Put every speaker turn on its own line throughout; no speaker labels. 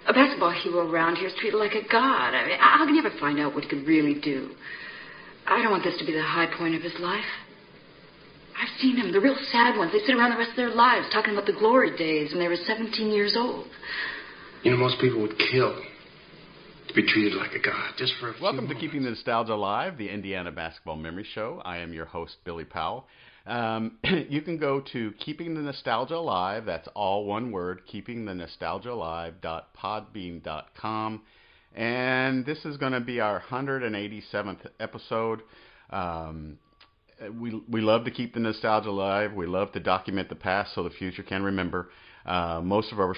A basketball hero around here is treated like a god. I mean, how can you ever find out what he could really do? I don't want this to be the high point of his life. I've seen them, the real sad ones. They sit around the rest of their lives talking about the glory days when they were 17 years old.
You know, most people would kill to be treated like a god just for a few
Welcome to
moments.
Keeping the Nostalgia Alive, the Indiana Basketball Memory Show. I am your host, Billy Powell. You can go to Keeping the Nostalgia Alive, that's all one word, keepingthenostalgiaalive.podbean.com. And this is going to be our 187th episode. We love to keep the nostalgia alive. We love to document the past so the future can remember. Most of our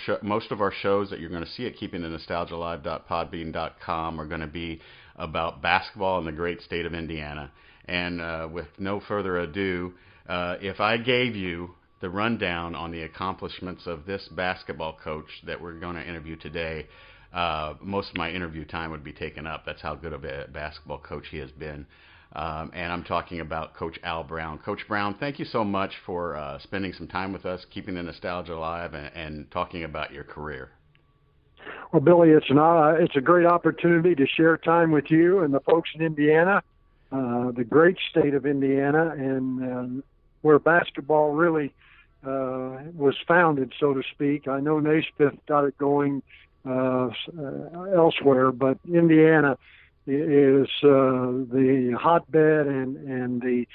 shows that you're going to see at keepingthenostalgiaalive.podbean.com are going to be about basketball in the great state of Indiana. And with no further ado, if I gave you the rundown on the accomplishments of this basketball coach that we're going to interview today, most of my interview time would be taken up. That's how good of a basketball coach he has been. And I'm talking about Coach Al Brown. Coach Brown, thank you so much for spending some time with us, keeping the nostalgia alive, and talking about your career.
Well, Billy, it's a great opportunity to share time with you and the folks in Indiana, the great state of Indiana, and where basketball really was founded, so to speak. I know Naismith got it going elsewhere, but Indiana is the hotbed and the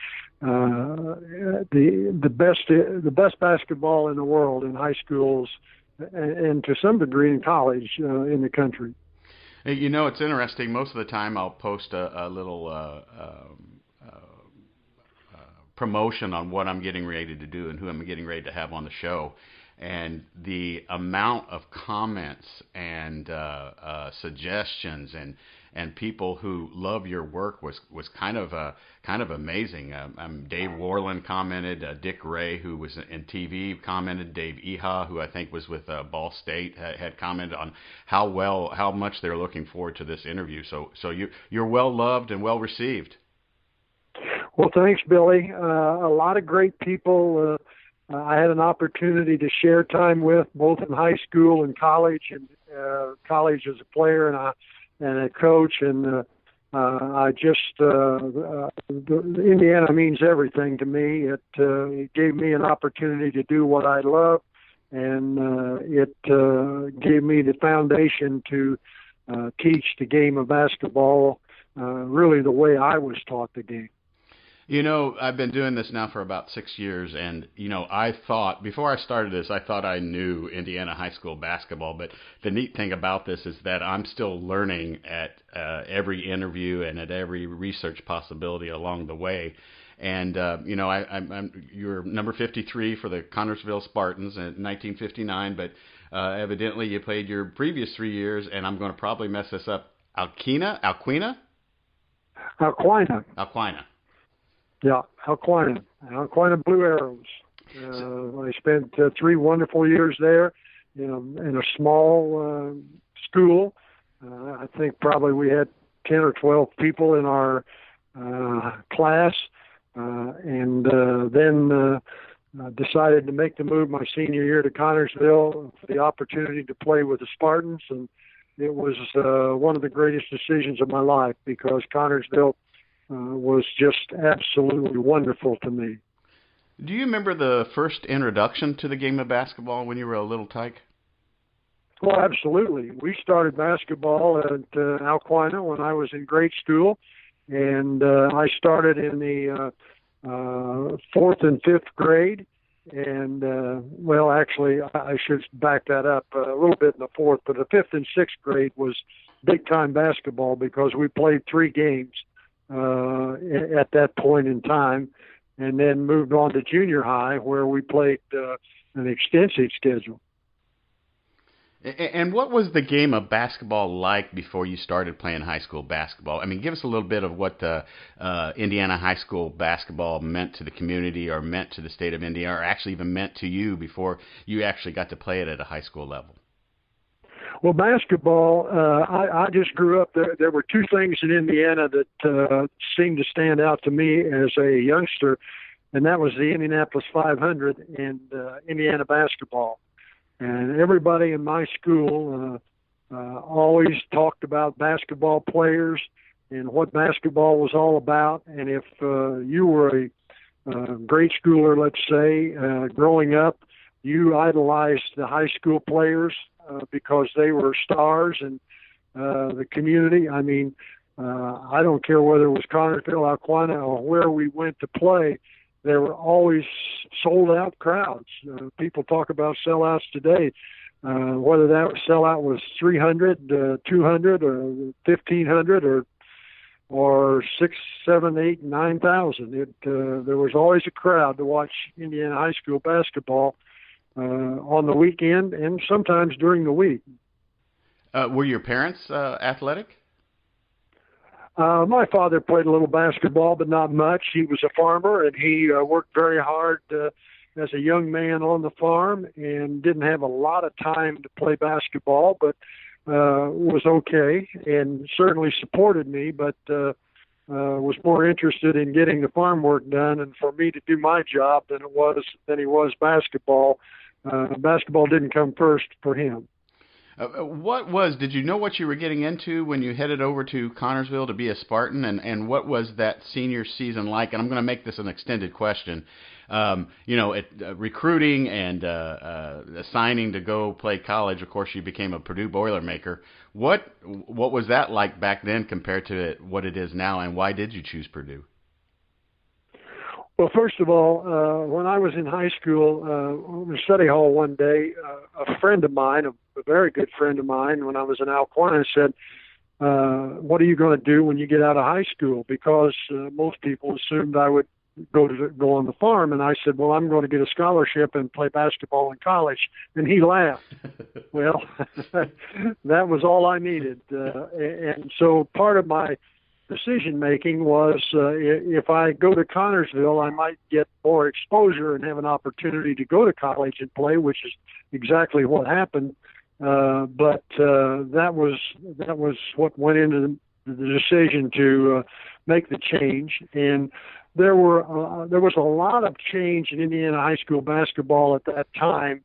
best basketball in the world in high schools and to some degree in college in the country.
You know, it's interesting. Most of the time, I'll post a little promotion on what I'm getting ready to do and who I'm getting ready to have on the show. And the amount of comments and suggestions and people who love your work was kind of amazing. Dave Warland commented, Dick Ray, who was in TV, commented. Dave Eha, who I think was with Ball State, had commented on how much they're looking forward to this interview. So you're well loved and well received.
Well, thanks, Billy. A lot of great people. I had an opportunity to share time with both in high school and college, and college as a player and a coach, and I just Indiana means everything to me. It gave me an opportunity to do what I love, and it gave me the foundation to teach the game of basketball really the way I was taught the game.
You know, I've been doing this now for about 6 years, and, you know, I thought, before I started this, I thought I knew Indiana high school basketball, but the neat thing about this is that I'm still learning at every interview and at every research possibility along the way. And, you know, you're number 53 for the Connersville Spartans in 1959, but evidently you played your previous 3 years, and I'm going to probably mess this up, Alquina?
Yeah, Alquina Blue Arrows. I spent 3 wonderful years there, you know, in a small school. I think probably we had 10 or 12 people in our class, and then decided to make the move my senior year to Connersville for the opportunity to play with the Spartans, and it was one of the greatest decisions of my life because Connersville was just absolutely wonderful to me.
Do you remember the first introduction to the game of basketball when you were a little tyke?
Well, absolutely. We started basketball at Alquina when I was in grade school, and I started in the 4th and 5th grade. And, well, actually, I should back that up a little bit in the 4th, but the 5th and 6th grade was big-time basketball because we played 3 games at that point in time, and then moved on to junior high where we played an extensive schedule.
And what was the game of basketball like before you started playing high school basketball? I mean, give us a little bit of what the Indiana high school basketball meant to the community or meant to the state of Indiana or actually even meant to you before you actually got to play it at a high school level.
Well, basketball, I just grew up there. There were 2 things in Indiana that seemed to stand out to me as a youngster, and that was the Indianapolis 500 and Indiana basketball. And everybody in my school always talked about basketball players and what basketball was all about. And if you were a grade schooler, let's say, growing up, you idolized the high school players because they were stars in the community. I mean, I don't care whether it was Connersville, Alquina, or where we went to play, there were always sold-out crowds. People talk about sellouts today. Whether that sellout was 300, 200, or 1,500, or 6, 7, 8, 9,000. There was always a crowd to watch Indiana high school basketball on the weekend and sometimes during the week.
Were your parents athletic?
My father played a little basketball, but not much. He was a farmer, and he worked very hard as a young man on the farm and didn't have a lot of time to play basketball, but was okay and certainly supported me, but was more interested in getting the farm work done and for me to do my job than he was basketball. Basketball didn't come first for him.
Did you know what you were getting into when you headed over to Connersville to be a Spartan, and what was that senior season like? And I'm going to make this an extended question. Recruiting and assigning to go play college, of course, you became a Purdue Boilermaker. What was that like back then compared to what it is now, and why did you choose Purdue?
Well, first of all, when I was in high school, in the study hall one day, a friend of mine, a very good friend of mine, when I was in Alquina, said, what are you going to do when you get out of high school? Because most people assumed I would go on the farm. And I said, well, I'm going to get a scholarship and play basketball in college. And he laughed. Well, that was all I needed. And so part of my decision making was if I go to Connersville, I might get more exposure and have an opportunity to go to college and play, which is exactly what happened. But that was what went into the decision to make the change. And there was a lot of change in Indiana high school basketball at that time.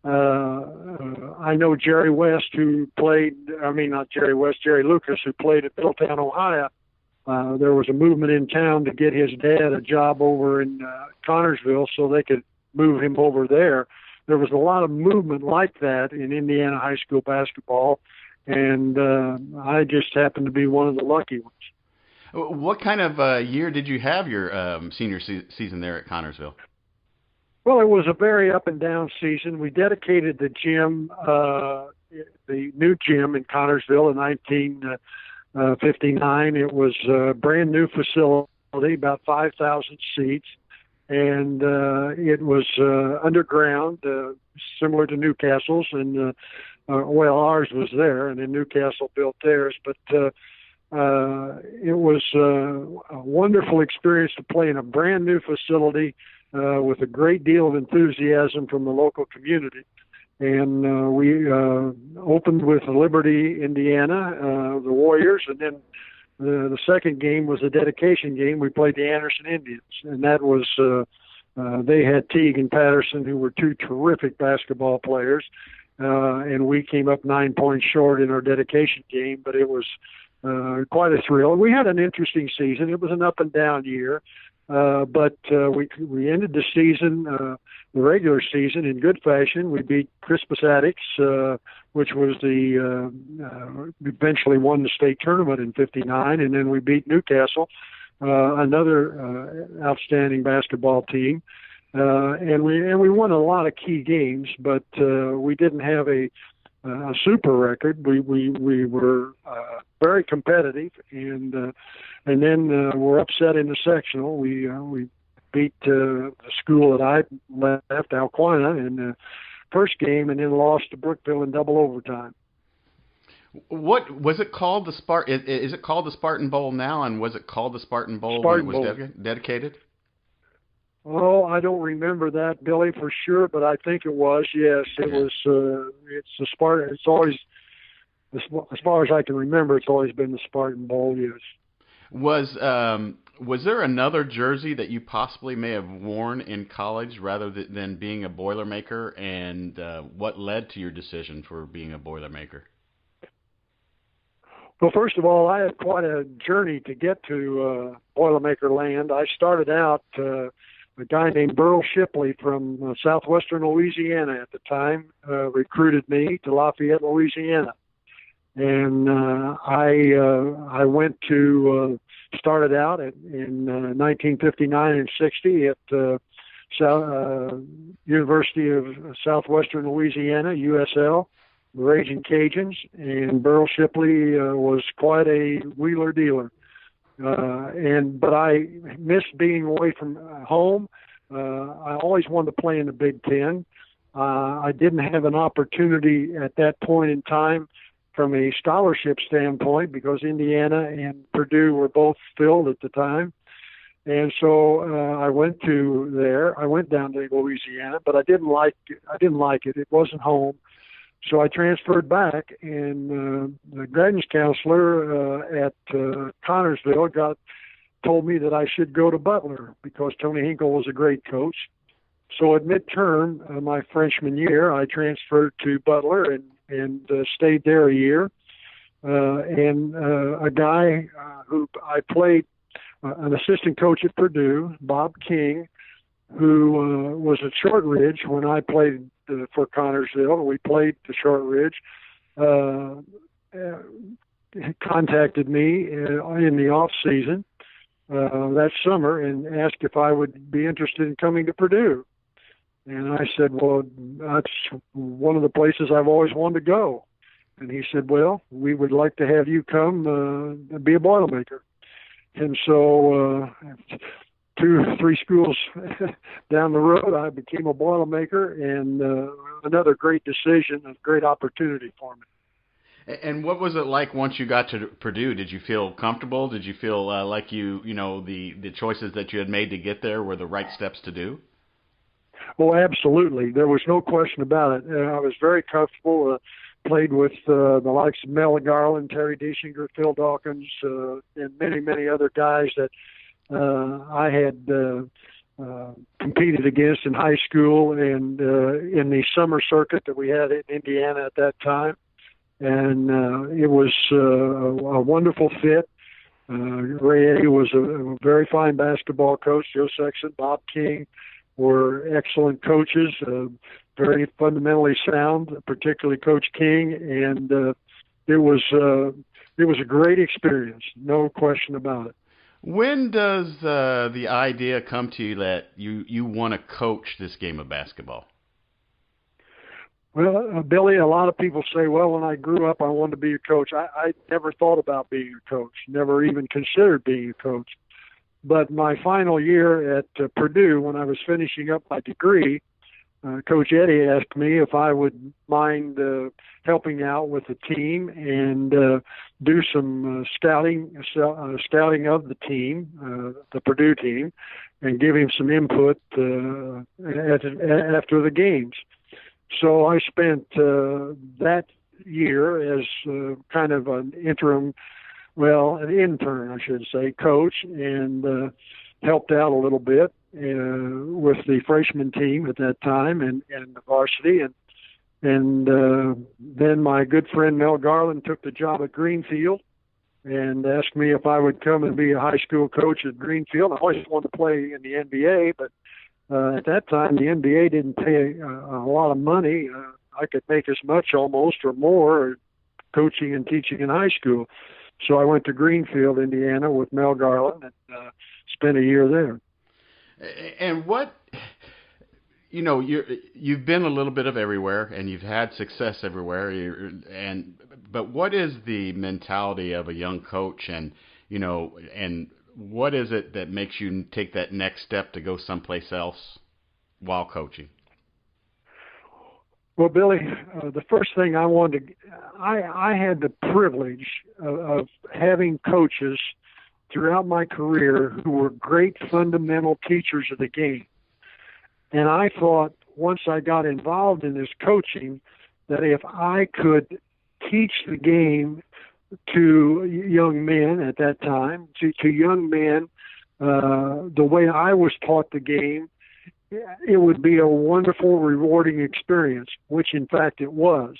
I know Jerry Lucas, who played at Middletown, Ohio. There was a movement in town to get his dad a job over in Connersville so they could move him over there. There was a lot of movement like that in Indiana high school basketball, and I just happened to be one of the lucky ones.
What kind of year did you have your senior season there at Connersville?
Well, it was a very up and down season. We dedicated the gym, the new gym in Connersville in 1959. It was a brand new facility, about 5,000 seats, and it was underground, similar to Newcastle's, and ours was there, and then Newcastle built theirs. But it was a wonderful experience to play in a brand new facility with a great deal of enthusiasm from the local community. And we opened with Liberty, Indiana, the Warriors, and then the second game was a dedication game. We played the Anderson Indians, and that was they had Teague and Patterson, who were two terrific basketball players, and we came up 9 points short in our dedication game, but it was quite a thrill. We had an interesting season. It was an up and down year. But we ended the season, the regular season, in good fashion. We beat Crispus Attucks, which was eventually won the state tournament in '59, and then we beat Newcastle, another outstanding basketball team, and we won a lot of key games, but we didn't have a super record. We were very competitive, and then we're upset in the sectional. We beat the school that I left, Alquina, in the first game, and then lost to Brookville in double overtime.
What was it called? Is it called the Spartan Bowl now? And was it called the Spartan Bowl when it was dedicated?
Oh, I don't remember that, Billy, for sure, but I think it was. Yes, it was. It's the Spartan. It's always, as far as I can remember, it's always been the Spartan Bowl. Yes. Was
there another jersey that you possibly may have worn in college rather than being a Boilermaker, and what led to your decision for being a Boilermaker?
Well, first of all, I had quite a journey to get to Boilermaker land. I started out, a guy named Burl Shipley from southwestern Louisiana at the time recruited me to Lafayette, Louisiana. And I went to, started out in 1959 and 60 at University of Southwestern Louisiana, USL. Raging Cajuns, and Burl Shipley was quite a wheeler dealer. But I missed being away from home. I always wanted to play in the Big Ten. I didn't have an opportunity at that point in time from a scholarship standpoint because Indiana and Purdue were both filled at the time. And so I went there. I went down to Louisiana, but I didn't like it. It wasn't home. So I transferred back, and the guidance counselor at Connorsville told me that I should go to Butler because Tony Hinkle was a great coach. So at midterm, my freshman year, I transferred to Butler and stayed there a year. And a guy who I played, an assistant coach at Purdue, Bob King, who was at Shortridge when I played for Connorsville. We played to Shortridge. Contacted me in the off season that summer and asked if I would be interested in coming to Purdue. And I said, well, that's one of the places I've always wanted to go. And he said, well, we would like to have you come and be a Boilermaker. And so 2 or 3 schools down the road, I became a Boilermaker, and another great decision, a great opportunity for me.
And what was it like once you got to Purdue? Did you feel comfortable? Did you feel like the choices that you had made to get there were the right steps to do?
Oh, absolutely. There was no question about it. I was very comfortable. Played with the likes of Mel Garland, Terry Deisinger, Phil Dawkins, and many, many other guys that I had competed against in high school and in the summer circuit that we had in Indiana at that time. And it was a wonderful fit. Ray was a very fine basketball coach. Joe Sexton, Bob King were excellent coaches, very fundamentally sound, particularly Coach King. And it was a great experience, no question about it.
When does the idea come to you that you want to coach this game of basketball?
Well, Billy, a lot of people say, well, when I grew up, I wanted to be a coach. I never thought about being a coach, never even considered being a coach. But my final year at Purdue, when I was finishing up my degree, Coach Eddie asked me if I would mind helping out with the team and do some scouting of the team, the Purdue team, and give him some input after the games. So I spent that year as kind of an intern, I should say, coach, and helped out a little bit with the freshman team at that time and the varsity. And then my good friend Mel Garland took the job at Greenfield and asked me if I would come and be a high school coach at Greenfield. I always wanted to play in the NBA, but at that time, the NBA didn't pay a lot of money. I could make as much almost or more coaching and teaching in high school. So I went to Greenfield, Indiana with Mel Garland and spent a year there.
And what, you've been a little bit of everywhere and you've had success everywhere. But what is the mentality of a young coach and what is it that makes you take that next step to go someplace else while coaching?
Well, Billy, the first thing I had the privilege of having coaches throughout my career who were great fundamental teachers of the game. And I thought once I got involved in this coaching that if I could teach the game to young men at that time, to young men, the way I was taught the game, it would be a wonderful, rewarding experience, which in fact it was.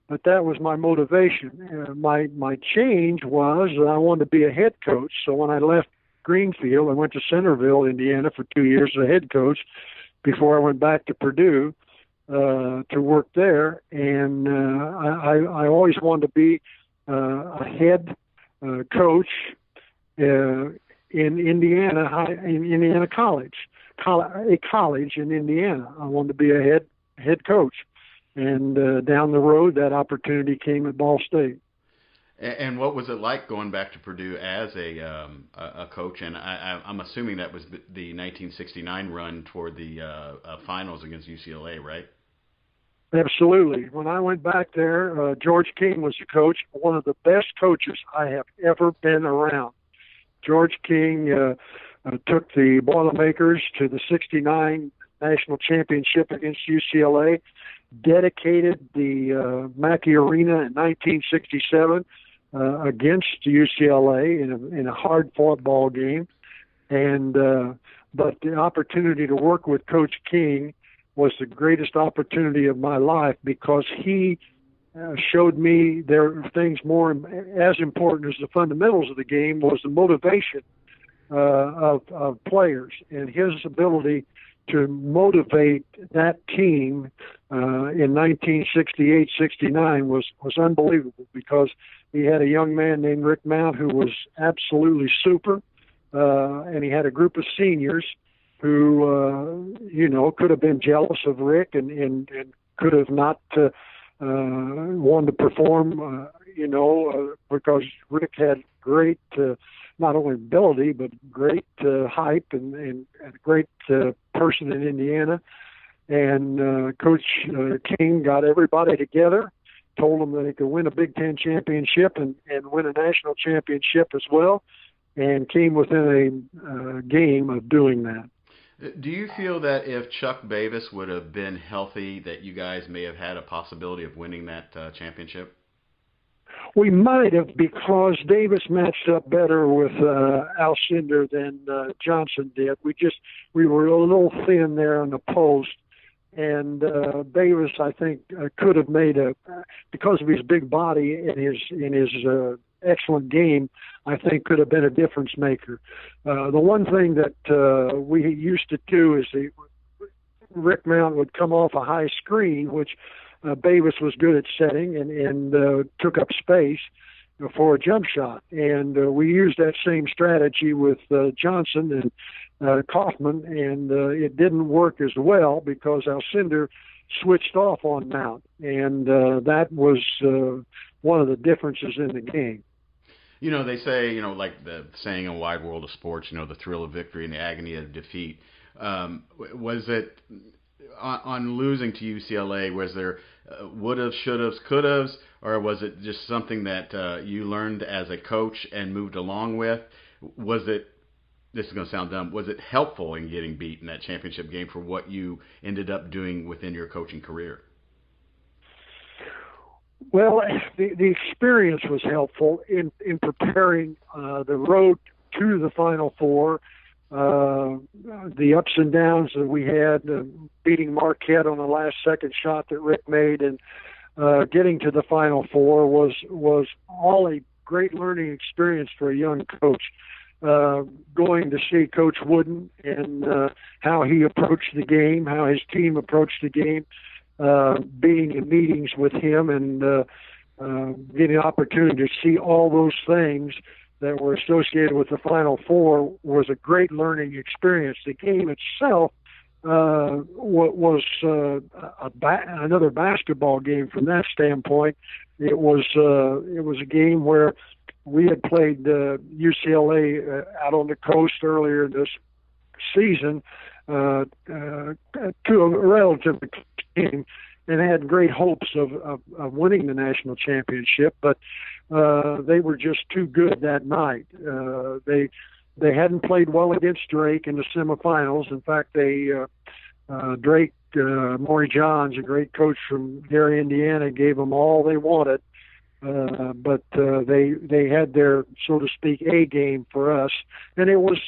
but that was my motivation. My change was that I wanted to be a head coach. So when I left Greenfield, I went to Centerville, Indiana for 2 years as a head coach before I went back to Purdue to work there. And I always wanted to be a head coach in Indiana, in Indiana College, a college in Indiana. I wanted to be a head coach. And down the road, that opportunity came at Ball State.
And what was it like going back to Purdue as a coach? And I'm assuming that was the 1969 run toward the finals against UCLA, right?
Absolutely. When I went back there, George King was the coach, one of the best coaches I have ever been around. George King took the Boilermakers to the 69 national championship against UCLA, dedicated the Mackey Arena in 1967 against UCLA in a hard-fought ball game. And but the opportunity to work with Coach King was the greatest opportunity of my life, because he showed me there are things more as important as the fundamentals of the game was the motivation of players, and his ability to motivate that team in 1968-69 was unbelievable, because he had a young man named Rick Mount who was absolutely super, and he had a group of seniors who, could have been jealous of Rick and could have not wanted to perform, because Rick had great not only ability, but great hype and a great person in Indiana. And Coach King got everybody together, told them that he could win a Big Ten championship and win a national championship as well, and came within a game of doing that.
Do you feel that if Chuck Davis would have been healthy, that you guys may have had a possibility of winning that championship?
We might have, because Davis matched up better with Alcindor than Johnson did. We were a little thin there on the post, and Davis, I think, could have made because of his big body and his excellent game, I think could have been a difference maker. The one thing that we used to do is Rick Mount would come off a high screen, which Davis was good at setting and took up space for a jump shot. And we used that same strategy with Johnson and Kaufman, and it didn't work as well because Alcindor switched off on Mount, and that was one of the differences in the game.
They say, like the saying in Wide World of Sports, the thrill of victory and the agony of defeat. Was it on losing to UCLA, was there would-haves, should-haves, could-haves, or was it just something that you learned as a coach and moved along with? Was it, this is going to sound dumb, was it helpful in getting beat in that championship game for what you ended up doing within your coaching career?
Well, the experience was helpful in preparing the road to the Final Four, the ups and downs that we had, beating Marquette on the last second shot that Rick made, and getting to the Final Four was all a great learning experience for a young coach. Going to see Coach Wooden and how he approached the game, how his team approached the game, being in meetings with him and getting an opportunity to see all those things that were associated with the Final Four was a great learning experience. The game itself was another basketball game from that standpoint. It was a game where we had played UCLA out on the coast earlier this season to a relatively game, and had great hopes of winning the national championship, but they were just too good that night. They hadn't played well against Drake in the semifinals. In fact, Drake, Maury Johns, a great coach from Gary, Indiana, gave them all they wanted, but they had their, so to speak, A game for us, and it was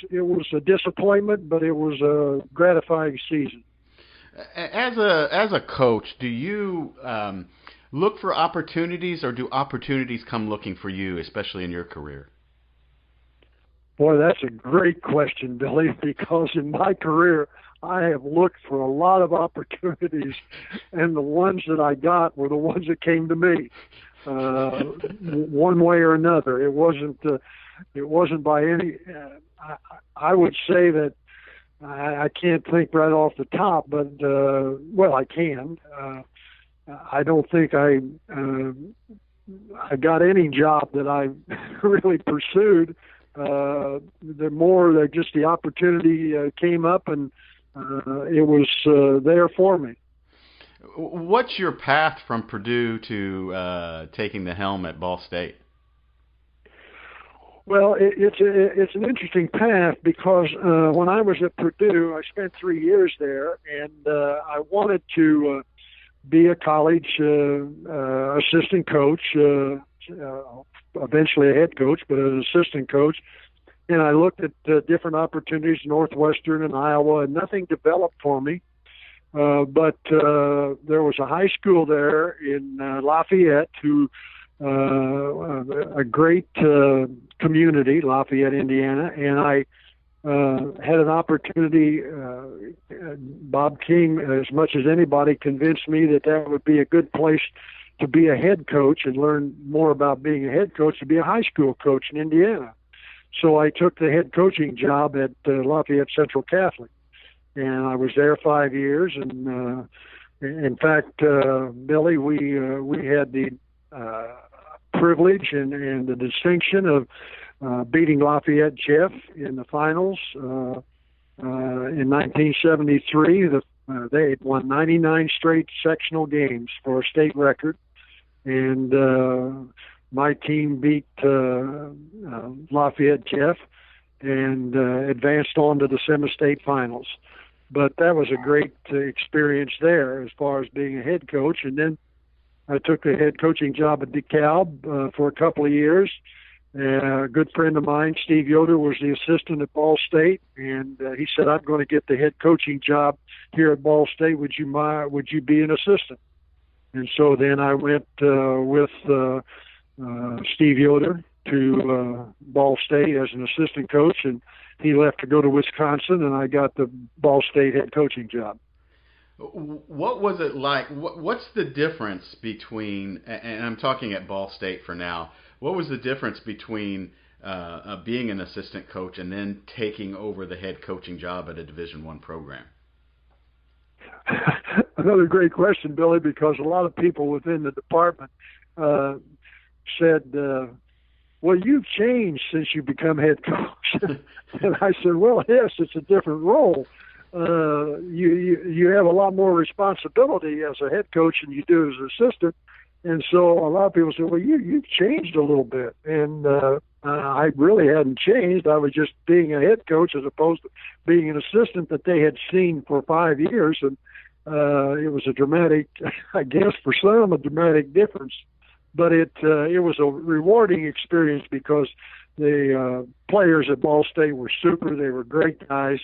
a disappointment, but it was a gratifying season.
As a coach, do you look for opportunities, or do opportunities come looking for you, especially in your career?
Boy, that's a great question, Billy, because in my career, I have looked for a lot of opportunities, and the ones that I got were the ones that came to me, one way or another. It wasn't by any. I would say that I can't think right off the top, but well, I can. I don't think I got any job that I really pursued. The more that just the opportunity came up, and it was there for me.
What's your path from Purdue to taking the helm at Ball State?
Well, it's an interesting path because when I was at Purdue, I spent 3 years there, and I wanted to be a college assistant coach. Eventually a head coach, but an assistant coach. And I looked at different opportunities, Northwestern and Iowa, and nothing developed for me. But there was a high school there in Lafayette, a great community, Lafayette, Indiana, and I had an opportunity. Bob King, as much as anybody, convinced me that would be a good place to be a head coach and learn more about being a head coach, to be a high school coach in Indiana. So I took the head coaching job at Lafayette Central Catholic, and I was there 5 years. And in fact, Billy, we had the privilege and the distinction of beating Lafayette Jeff in the finals in 1973. They had won 99 straight sectional games for a state record. And my team beat Lafayette Jeff and advanced on to the semi-state finals. But that was a great experience there as far as being a head coach. And then I took a head coaching job at DeKalb for a couple of years. A good friend of mine, Steve Yoder, was the assistant at Ball State, and he said, "I'm going to get the head coaching job here at Ball State. Would you be an assistant?" And so then I went with Steve Yoder to Ball State as an assistant coach, and he left to go to Wisconsin, and I got the Ball State head coaching job.
What was it like? What's the difference between, and I'm talking at Ball State for now, what was the difference between being an assistant coach and then taking over the head coaching job at a Division I program?
Another great question, Billy, because a lot of people within the department said, "Well, you've changed since you become head coach." And I said, "Well, yes, it's a different role. You have a lot more responsibility as a head coach than you do as an assistant." And so a lot of people said, "Well, you've changed a little bit." And I really hadn't changed. I was just being a head coach as opposed to being an assistant that they had seen for 5 years. And it was a dramatic, I guess for some, a dramatic difference. But it was a rewarding experience because the players at Ball State were super. They were great guys.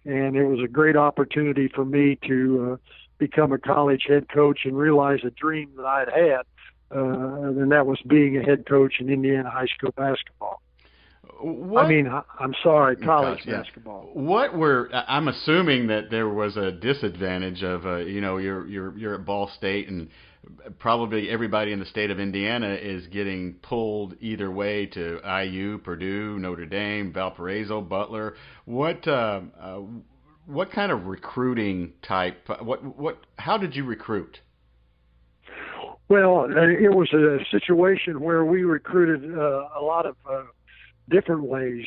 And it was a great opportunity for me to become a college head coach and realize a dream that I'd had, and that was being a head coach in Indiana high school basketball. College basketball.
I'm assuming that there was a disadvantage of, you're at Ball State, and probably everybody in the state of Indiana is getting pulled either way to IU, Purdue, Notre Dame, Valparaiso, Butler. What kind of recruiting type? How did you recruit?
Well, it was a situation where we recruited a lot of different ways,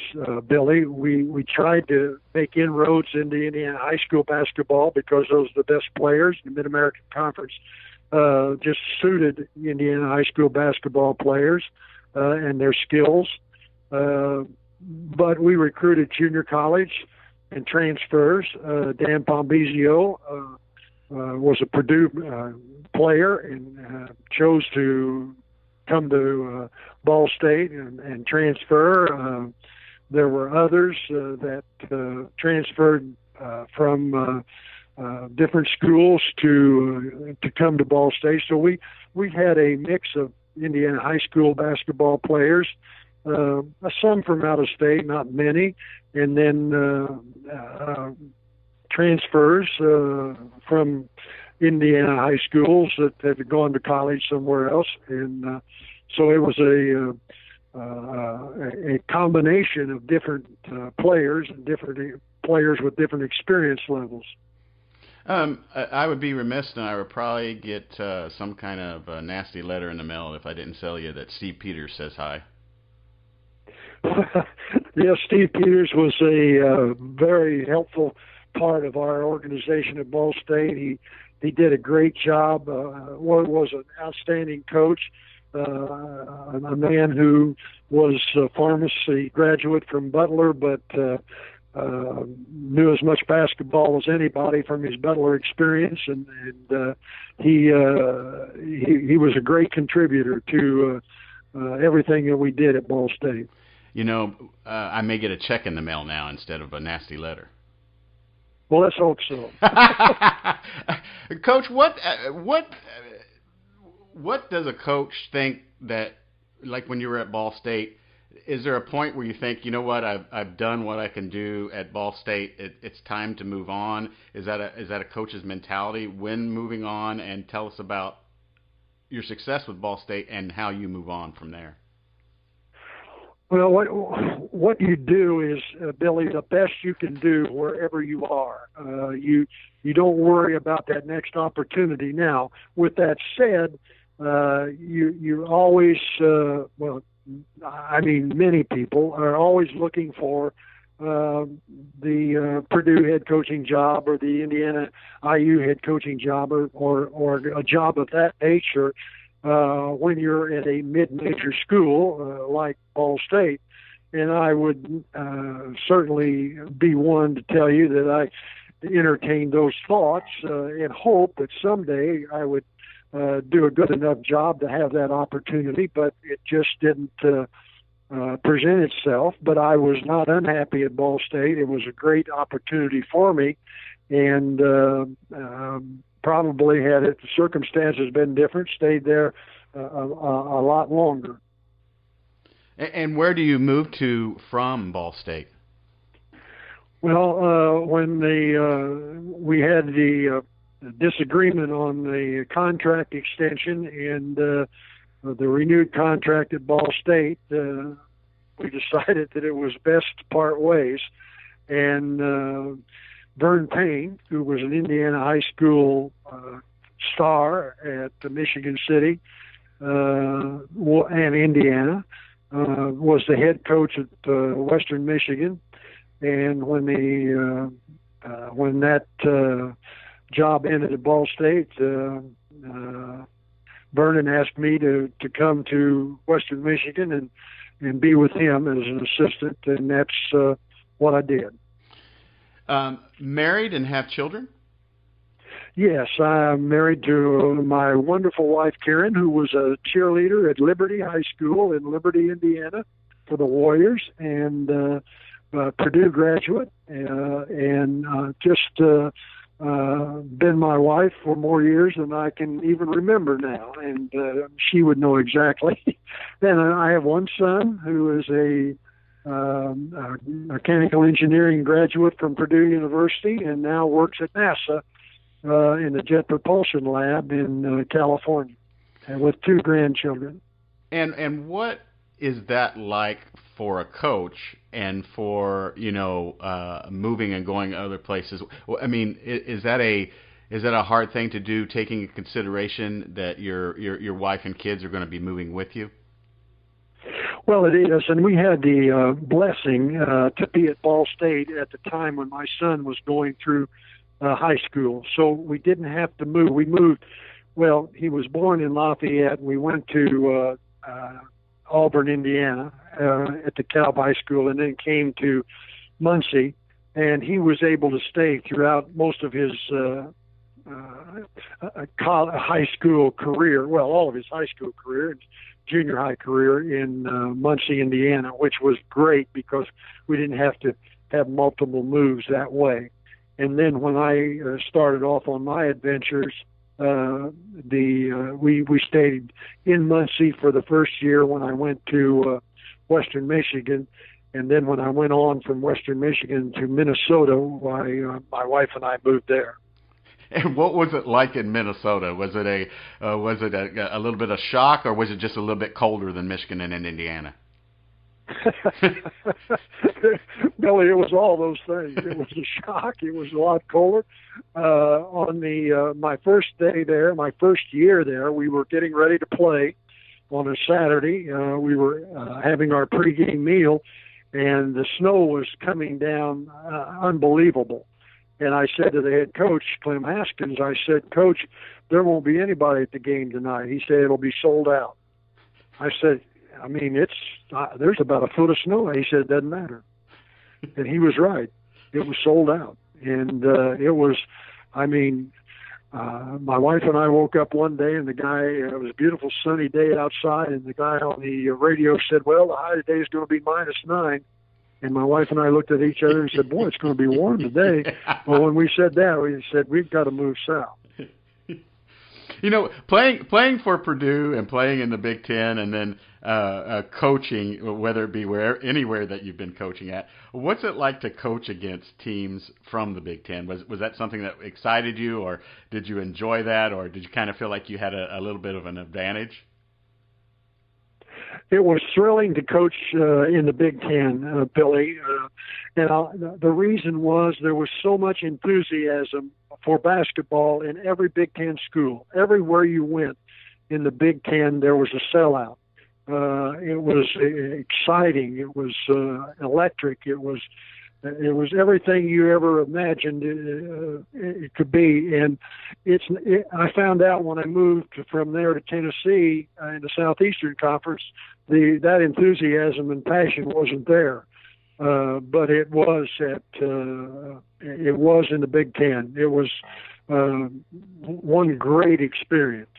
Billy. We tried to make inroads into Indiana high school basketball because those are the best players. The Mid-American Conference just suited Indiana high school basketball players and their skills. But we recruited junior college and transfers. Dan Pombizio was a Purdue player and chose to come to Ball State and transfer. There were others that transferred from different schools to come to Ball State. So we had a mix of Indiana high school basketball players, some from out of state, not many, and then transfers from Indiana high schools that had gone to college somewhere else, and so it was a combination of different players and different players with different experience levels.
I would be remiss, and I would probably get some kind of nasty letter in the mail if I didn't tell you that Steve Peters says hi.
Yes, Steve Peters was a very helpful part of our organization at Ball State. He did a great job. Was an outstanding coach. A man who was a pharmacy graduate from Butler, but knew as much basketball as anybody from his Butler experience, and he was a great contributor to everything that we did at Ball State.
You know, I may get a check in the mail now instead of a nasty letter.
Well, let's hope so.
Coach, what does a coach think that, like when you were at Ball State, is there a point where you think, you know what, I've done what I can do at Ball State, it's time to move on? Is that a coach's mentality when moving on? And tell us about your success with Ball State and how you move on from there.
Well, what you do is, Billy, the best you can do wherever you are. You don't worry about that next opportunity. Now, with that said, you always, many people are always looking for the Purdue head coaching job or the Indiana IU head coaching job or a job of that nature. When you're at a mid-major school like Ball State. And I would certainly be one to tell you that I entertained those thoughts and hope that someday I would do a good enough job to have that opportunity, but it just didn't present itself. But I was not unhappy at Ball State. It was a great opportunity for me, and probably had the circumstances been different, stayed there a lot longer.
And where do you move to from Ball State?
Well, when we had the disagreement on the contract extension and the renewed contract at Ball State, we decided that it was best to part ways. And Vern Payne, who was an Indiana high school star at Michigan City and Indiana, was the head coach at Western Michigan. And when that job ended at Ball State, Vernon asked me to come to Western Michigan and be with him as an assistant, and that's what I did.
Married and have children?
Yes, I'm married to my wonderful wife, Karen, who was a cheerleader at Liberty High School in Liberty, Indiana, for the Warriors, and Purdue graduate, and just been my wife for more years than I can even remember now, and she would know exactly. Then I have one son who is a mechanical engineering graduate from Purdue University and now works at NASA in the Jet Propulsion Lab in California, and with 2 grandchildren. And
what is that like for a coach and for, moving and going other places? I mean, is that a hard thing to do, taking into consideration that your wife and kids are going to be moving with you?
Well, it is, and we had the blessing to be at Ball State at the time when my son was going through high school, so we didn't have to move. We moved. Well, he was born in Lafayette. We went to Auburn, Indiana, at the Cal High School, and then came to Muncie, and he was able to stay throughout most of his high school career, well, all of his high school career and junior high career in Muncie, Indiana, which was great because we didn't have to have multiple moves that way. And then when I started off on my adventures, we stayed in Muncie for the first year when I went to Western Michigan, and then when I went on from Western Michigan to Minnesota, my wife and I moved there.
And what was it like in Minnesota? Was it a little bit of shock, or was it just a little bit colder than Michigan and in Indiana?
Billy, it was all those things. It was a shock. It was a lot colder. On my first day there, my first year there, we were getting ready to play on a Saturday. We were having our pregame meal, and the snow was coming down unbelievable. And I said to the head coach, Clem Haskins, I said, Coach, there won't be anybody at the game tonight. He said, it'll be sold out. I said, I mean, there's about a foot of snow. He said, it doesn't matter. And he was right. It was sold out. And it was, I mean, my wife and I woke up one day, and the guy, it was a beautiful sunny day outside, and the guy on the radio said, well, the high today is going to be -9. And my wife and I looked at each other and said, boy, it's going to be warm today. But when we said that, we said, we've got to move south.
You know, playing for Purdue and playing in the Big Ten, and then coaching, whether it be anywhere that you've been coaching at, what's it like to coach against teams from the Big Ten? Was that something that excited you, or did you enjoy that, or did you kind of feel like you had a little bit of an advantage?
It was thrilling to coach in the Big Ten, Billy. And the reason was there was so much enthusiasm for basketball in every Big Ten school. Everywhere you went in the Big Ten, there was a sellout. It was exciting. It was electric. It was everything you ever imagined it could be. And I found out when I moved from there to Tennessee in the Southeastern Conference, that enthusiasm and passion wasn't there. But it was in the Big Ten. It was one great experience.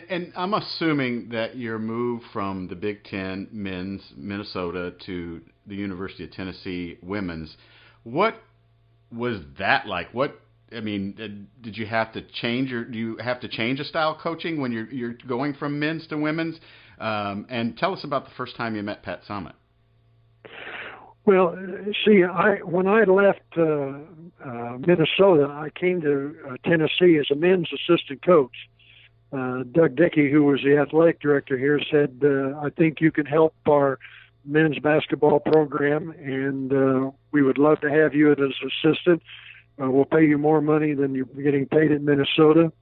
And I'm assuming that your move from the Big Ten men's Minnesota to the University of Tennessee women's, what was that like? Did you have to change, or do you have to change a style of coaching when you're going from men's to women's? And tell us about the first time you met Pat Summitt.
Well, see, when I left Minnesota, I came to Tennessee as a men's assistant coach. Doug Dickey, who was the athletic director here, said, I think you can help our men's basketball program, and we would love to have you as an assistant. We'll pay you more money than you're getting paid in Minnesota.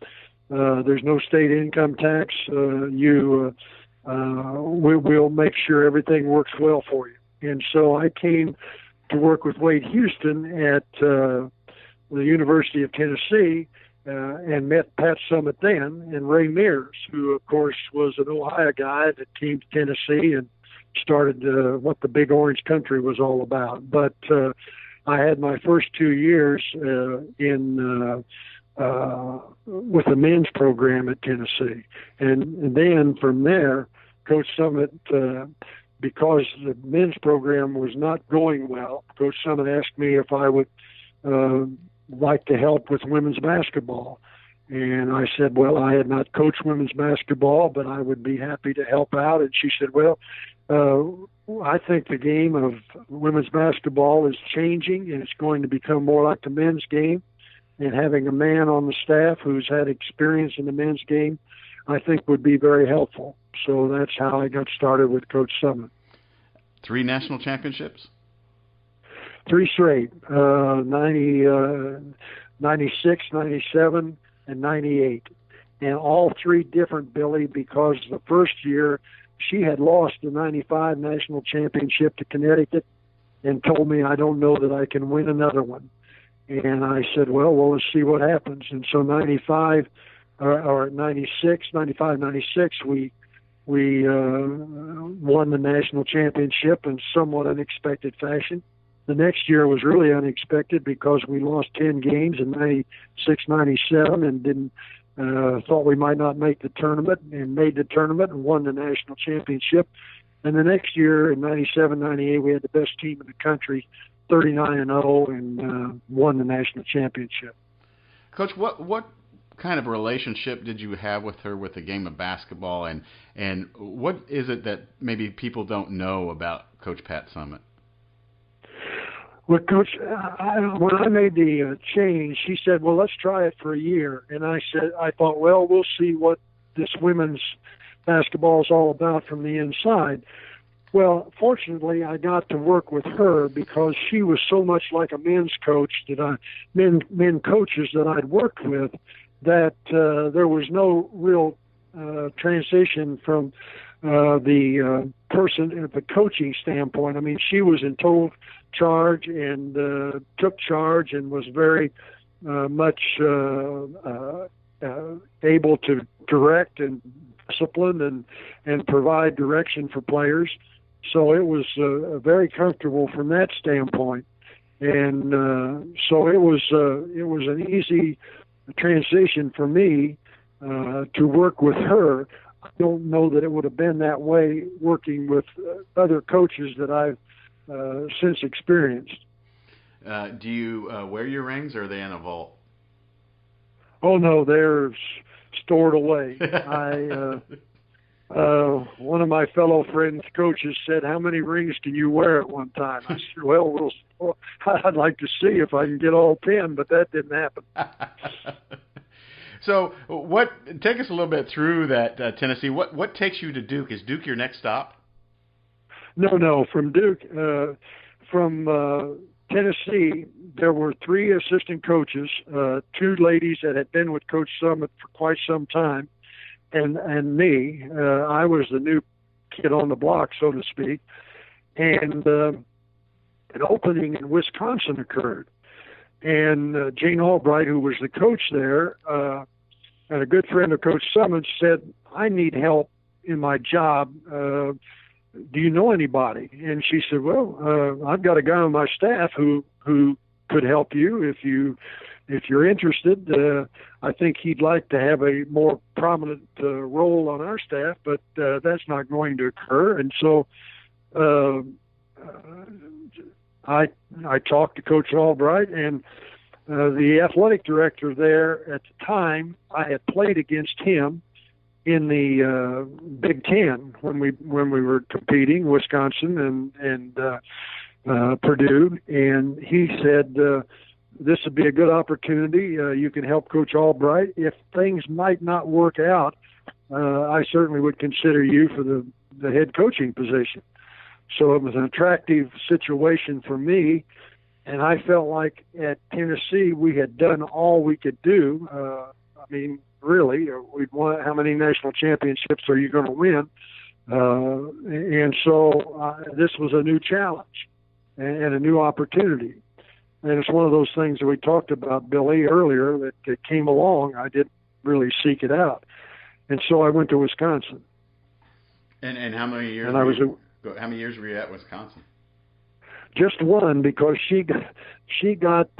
There's no state income tax. We'll make sure everything works well for you. And so I came to work with Wade Houston at the University of Tennessee, and met Pat Summitt then, and Ray Mears, who, of course, was an Ohio guy that came to Tennessee and started what the Big Orange Country was all about. But I had my first 2 years with the men's program at Tennessee. And then from there, Coach Summitt, because the men's program was not going well, Coach Summitt asked me if I would like to help with women's basketball. And I said, well, I had not coached women's basketball, but I would be happy to help out. And she said, well, I think the game of women's basketball is changing, and it's going to become more like the men's game. And having a man on the staff who's had experience in the men's game, I think would be very helpful. So that's how I got started with Coach Summitt.
3 national championships?
3 straight, 96, 97, and 98. And all 3 different, Billy, because the first year she had lost the 95 national championship to Connecticut and told me, I don't know that I can win another one. And I said, well, let's see what happens. And so 95, or 96, we won the national championship in somewhat unexpected fashion. The next year was really unexpected because we lost 10 games in 96, 97 and didn't thought we might not make the tournament, and made the tournament and won the national championship. And the next year in 97, 98, we had the best team in the country 39-0 and won the national championship.
Coach, what kind of relationship did you have with her with the game of basketball, and what is it that maybe people don't know about Coach Pat Summitt?
Well, Coach, when I made the change, she said, well, let's try it for a year. And I thought, well, we'll see what this women's basketball is all about from the inside. Well, fortunately, I got to work with her because she was so much like a men's coach men coaches that I'd worked with, that there was no real transition from the coaching standpoint. I mean, she was in total charge and took charge and was very much able to direct and discipline and provide direction for players. So it was very comfortable from that standpoint, and so it was an easy transition for me to work with her. I don't know that it would have been that way working with other coaches that I've since experienced.
Do you wear your rings, or are they in a vault?
Oh no, they're stored away. One of my fellow friends, coaches, said, "How many rings can you wear at one time?" I said, "Well, I'd like to see if I can get all 10, but that didn't happen."
So, take us a little bit through that Tennessee. What takes you to Duke? Is Duke your next stop?
No. From Duke, from Tennessee, there were 3 assistant coaches, 2 ladies that had been with Coach Summitt for quite some time, and me. I was the new kid on the block, so to speak. And an opening in Wisconsin occurred. And Gene Albright, who was the coach there, and a good friend of Coach Summitt, said, "I need help in my job. Do you know anybody?" And she said, "Well, I've got a guy on my staff who could help you if you're interested. I think he'd like to have a more prominent role on our staff, but that's not going to occur." And so I talked to Coach Albright, and the athletic director there at the time, I had played against him in the Big Ten when we were competing, Wisconsin and Purdue, and he said, "This would be a good opportunity. You can help Coach Albright. If things might not work out, I certainly would consider you for the head coaching position." So it was an attractive situation for me, and I felt like at Tennessee we had done all we could do. I mean, really, we'd won. How many national championships are you going to win? And so this was a new challenge and a new opportunity. And it's one of those things that we talked about, Billy, earlier, that came along. I didn't really seek it out. And so I went to Wisconsin.
And how many years? How many years were you at Wisconsin?
Just one, because she got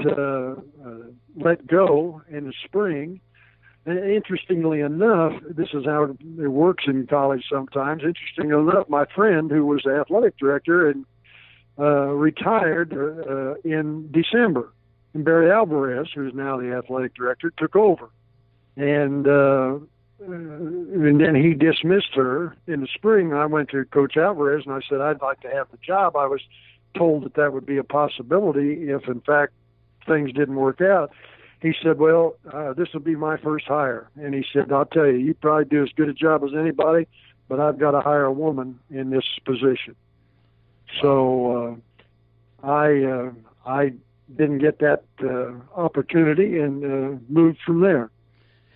let go in the spring. And interestingly enough, this is how it works in college sometimes. Interestingly enough, my friend, who was the athletic director and retired in December, and Barry Alvarez, who's now the athletic director, took over. And then he dismissed her in the spring. I went to Coach Alvarez and I said, "I'd like to have the job." I was told that would be a possibility if, in fact, things didn't work out. He said, "Well, this will be my first hire." And he said, "I'll tell you, you probably do as good a job as anybody, but I've got to hire a woman in this position." So I didn't get that opportunity and moved from there.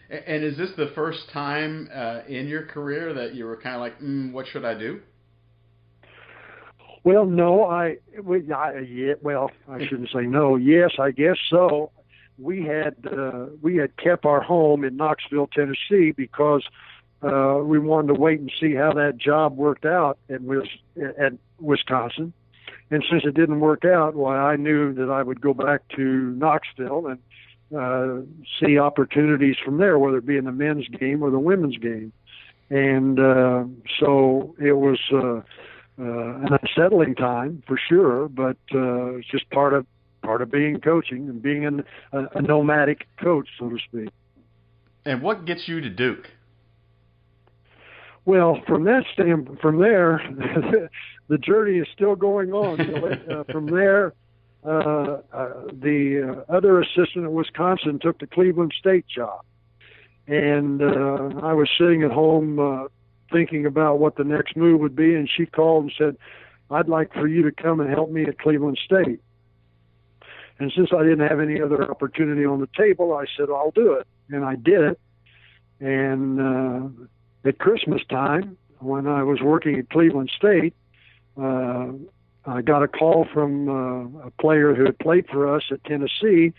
And is this the first time in your career that you were kind of like, what should I do?
Well, no, I shouldn't say no. Yes, I guess so. We had kept our home in Knoxville, Tennessee, because we wanted to wait and see how that job worked out at Wisconsin. And since it didn't work out, I knew that I would go back to Knoxville and see opportunities from there, whether it be in the men's game or the women's game. And so it was an unsettling time for sure, but it's just part of being coaching and being a nomadic coach, so to speak.
And what gets you to Duke?
Well, from there, the journey is still going on. From there, the other assistant at Wisconsin took the Cleveland State job. And I was sitting at home thinking about what the next move would be, and she called and said, "I'd like for you to come and help me at Cleveland State." And since I didn't have any other opportunity on the table, I said, "I'll do it." And I did it. And at Christmas time, when I was working at Cleveland State, I got a call from a player who had played for us at Tennessee,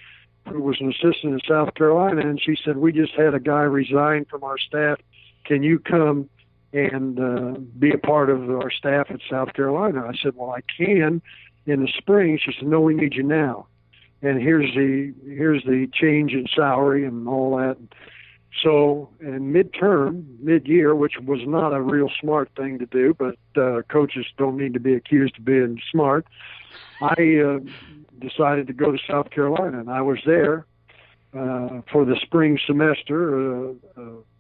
who was an assistant in South Carolina, and she said, "We just had a guy resign from our staff. Can you come and be a part of our staff at South Carolina?" I said, "Well, I can in the spring." She said, "No, we need you now. And here's the change in salary and all that." So in mid-year, which was not a real smart thing to do, but coaches don't need to be accused of being smart, I decided to go to South Carolina, and I was there for the spring semester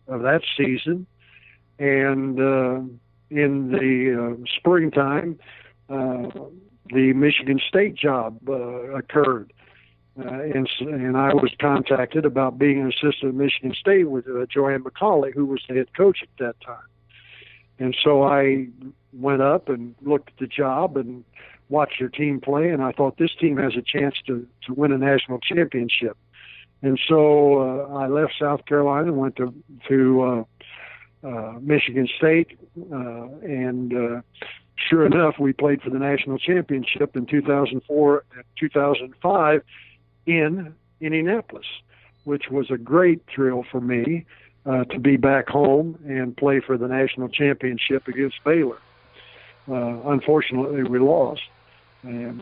of that season. And in the springtime, the Michigan State job occurred. And I was contacted about being an assistant at Michigan State with Joanne McCauley, who was the head coach at that time. And so I went up and looked at the job and watched their team play, and I thought this team has a chance to win a national championship. And so I left South Carolina and went to Michigan State, and sure enough, we played for the national championship in 2004 and 2005 in Indianapolis, which was a great thrill for me to be back home and play for the national championship against Baylor. Unfortunately, we lost,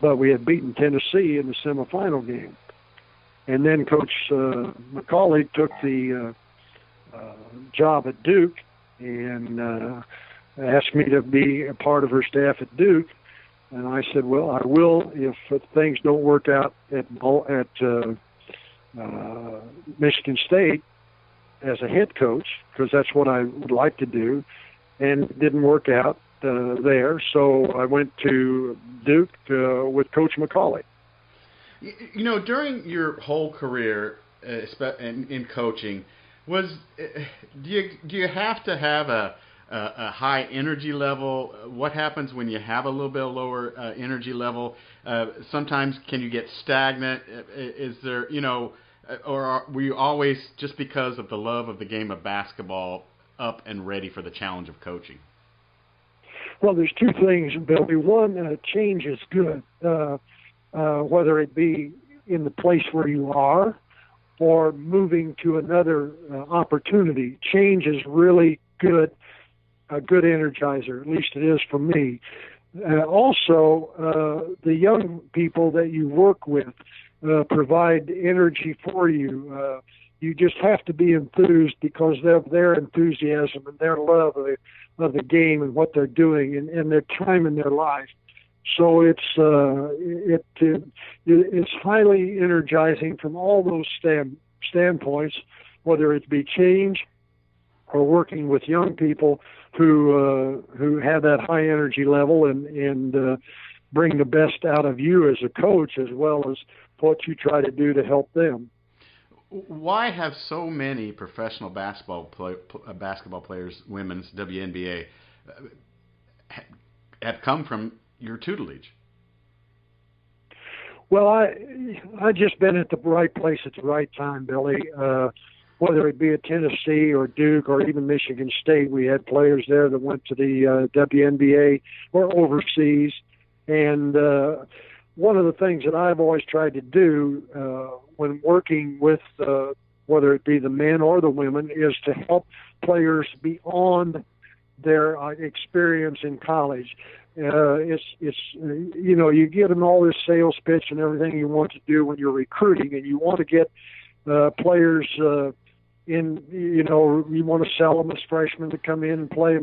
but we had beaten Tennessee in the semifinal game. And then Coach McCauley took the job at Duke and asked me to be a part of her staff at Duke. And I said, "Well, I will if things don't work out at Michigan State as a head coach, because that's what I would like to do." And it didn't work out there, so I went to Duke with Coach McCauley.
You know, during your whole career in coaching, do you have to have a high energy level? What happens when you have a little bit lower energy level? Sometimes can you get stagnant? Is there, or were you always, just because of the love of the game of basketball, up and ready for the challenge of coaching?
Well, there's two things, Billy. One, change is good, whether it be in the place where you are or moving to another opportunity. Change is really good. A good energizer, at least it is for me. Also, the young people that you work with provide energy for you. You just have to be enthused because of their enthusiasm and their love of the game and what they're doing and their time in their life. So it's highly energizing from all those standpoints, whether it be change or working with young people who have that high energy level and bring the best out of you as a coach, as well as what you try to do to help them.
Why have so many professional basketball players, women's WNBA, have come from your tutelage?
Well, I just been at the right place at the right time, Billy. Whether it be at Tennessee or Duke or even Michigan State, we had players there that went to the WNBA or overseas. And one of the things that I've always tried to do when working with whether it be the men or the women is to help players beyond their experience in college. It's you get them all this sales pitch and everything you want to do when you're recruiting, and you want to get players you want to sell them as freshmen to come in and play.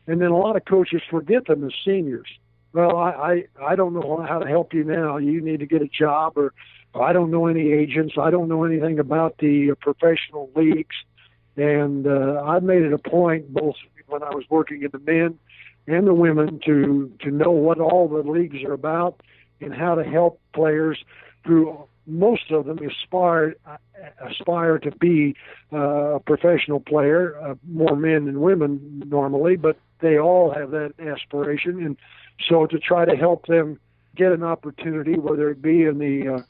And then a lot of coaches forget them as seniors. Well, I don't know how to help you now. You need to get a job, or I don't know any agents. I don't know anything about the professional leagues. And I made it a point, both when I was working in the men and the women, to know what all the leagues are about and how to help players who, most of them aspire to be a professional player, more men than women normally, but they all have that aspiration. And so to try to help them get an opportunity, whether it be in the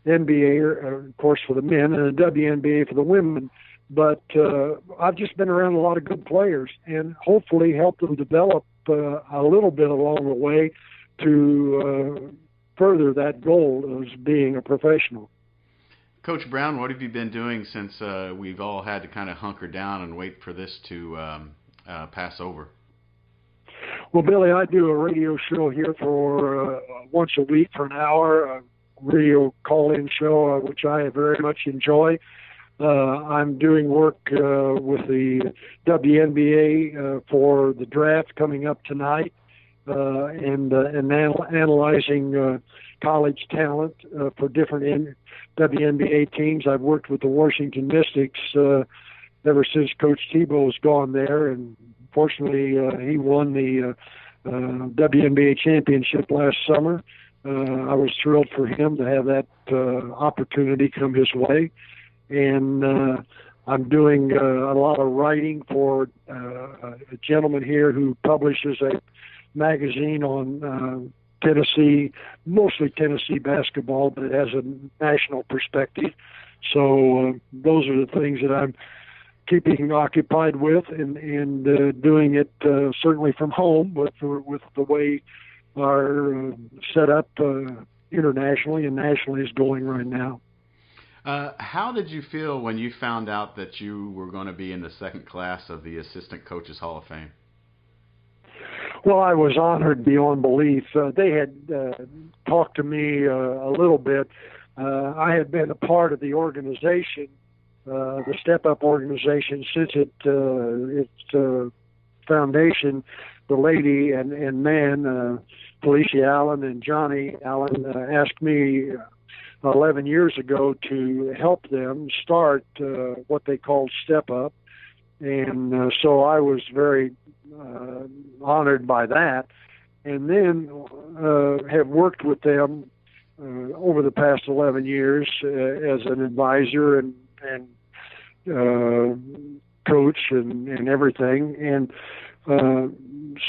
NBA, or, of course, for the men, and the WNBA for the women. But I've just been around a lot of good players and hopefully help them develop a little bit along the way to further that goal of being a professional.
Coach Brown, what have you been doing since we've all had to kind of hunker down and wait for this to pass over?
Well, Billy, I do a radio show here for once a week for an hour, a radio call-in show, which I very much enjoy. I'm doing work with the WNBA for the draft coming up tonight, and analyzing college talent for different WNBA teams. I've worked with the Washington Mystics ever since Coach Tebow's gone there, and fortunately he won the WNBA championship last summer. I was thrilled for him to have that opportunity come his way. And I'm doing a lot of writing for a gentleman here who publishes a magazine on Tennessee, mostly Tennessee basketball, but it has a national perspective. So those are the things that I'm keeping occupied with, and doing it certainly from home with the way our setup internationally and nationally is going right now.
How did you feel when you found out that you were going to be in the second class of the Assistant Coaches Hall of Fame?
Well, I was honored beyond belief. They had talked to me a little bit. I had been a part of the organization, the Step Up organization, since its foundation. The lady and man, Felicia Allen and Johnny Allen, asked me 11 years ago to help them start what they called Step Up. And so I was very honored by that. And then have worked with them over the past 11 years as an advisor and coach and everything. And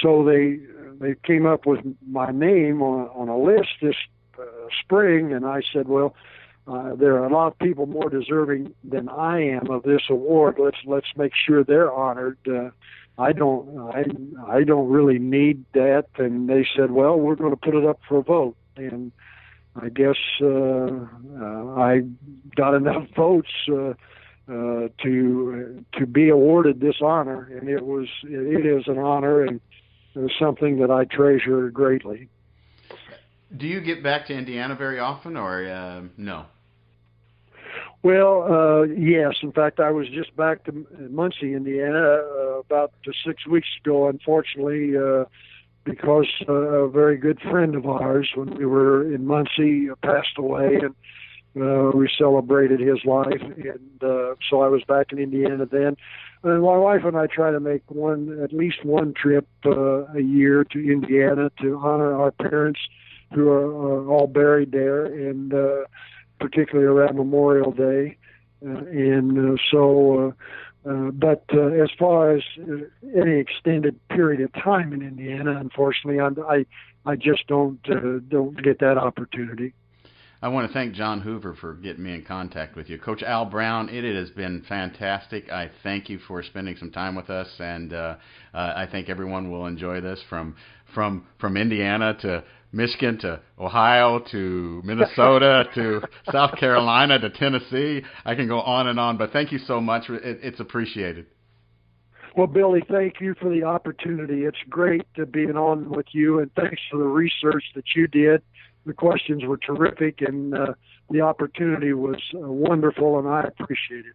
so they came up with my name on a list this spring, and I said, well, there are a lot of people more deserving than I am of this award. Let's make sure they're honored. I don't really need that. And they said, well, we're going to put it up for a vote. And I guess I got enough votes to be awarded this honor, and it is an honor, and something that I treasure greatly.
Do you get back to Indiana very often, or no?
Well, yes. In fact, I was just back to Muncie, Indiana, about 6 weeks ago, unfortunately, because a very good friend of ours, when we were in Muncie, passed away, and we celebrated his life. And so I was back in Indiana then. And my wife and I try to make at least one trip a year to Indiana to honor our parents who are all buried there, and particularly around Memorial Day. But as far as any extended period of time in Indiana, unfortunately, I just don't get that opportunity.
I want to thank John Hoover for getting me in contact with you. Coach Al Brown, it has been fantastic. I thank you for spending some time with us, and I think everyone will enjoy this from Indiana to Michigan to Ohio to Minnesota to South Carolina to Tennessee. I can go on and on, but thank you so much. It's appreciated.
Well, Billy, thank you for the opportunity. It's great to be on with you, and thanks for the research that you did. The questions were terrific, and the opportunity was wonderful, and I appreciate it.